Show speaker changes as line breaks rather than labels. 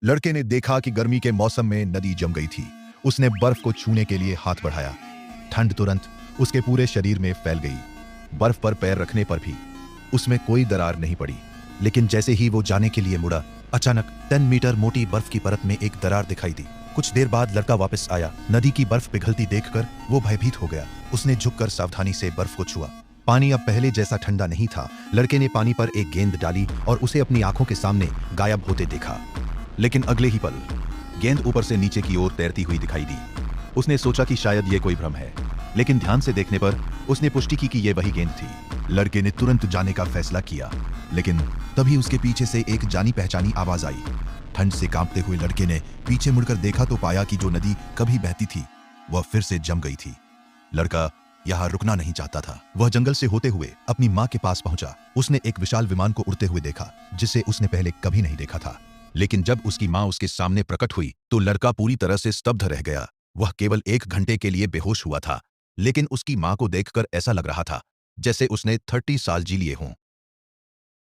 लड़के ने देखा कि गर्मी के मौसम में नदी जम गई थी। उसने बर्फ को छूने के लिए हाथ बढ़ाया। ठंड तुरंत उसके पूरे शरीर में फैल गई। बर्फ पर पैर रखने पर भी उसमें कोई दरार नहीं पड़ी। लेकिन जैसे ही वो जाने के लिए मुड़ा, अचानक 10 मीटर मोटी बर्फ की परत में एक दरार दिखाई दी। कुछ देर बाद लड़का वापस आया। नदी की बर्फ पिघलती देखकर वो भयभीत हो गया। उसने झुककर सावधानी से बर्फ को छुआ। पानी अब पहले जैसा ठंडा नहीं था। लड़के ने पानी पर एक गेंद डाली और उसे अपनी आंखों के सामने गायब होते देखा। लेकिन अगले ही पल गेंद ऊपर से नीचे की ओर तैरती हुई दिखाई दी। उसने सोचा कि शायद ये कोई भ्रम है, लेकिन ध्यान से देखने पर उसने पुष्टि की कि यह वही गेंद थी। लड़के ने तुरंत जाने का फैसला किया, लेकिन तभी उसके पीछे से एक जानी पहचानी आवाज आई। ठंड से कांपते हुए लड़के ने पीछे मुड़कर देखा तो पाया कि जो नदी कभी बहती थी वह फिर से जम गई थी। लड़का यहाँ रुकना नहीं चाहता था। वह जंगल से होते हुए अपनी माँ के पास पहुंचा। उसने एक विशाल विमान को उड़ते हुए देखा, जिसे उसने पहले कभी नहीं देखा था। लेकिन जब उसकी माँ उसके सामने प्रकट हुई तो लड़का पूरी तरह से स्तब्ध रह गया। वह केवल 1 घंटे के लिए बेहोश हुआ था, लेकिन उसकी माँ को देखकर ऐसा लग रहा था जैसे उसने 30 साल जी लिए हों।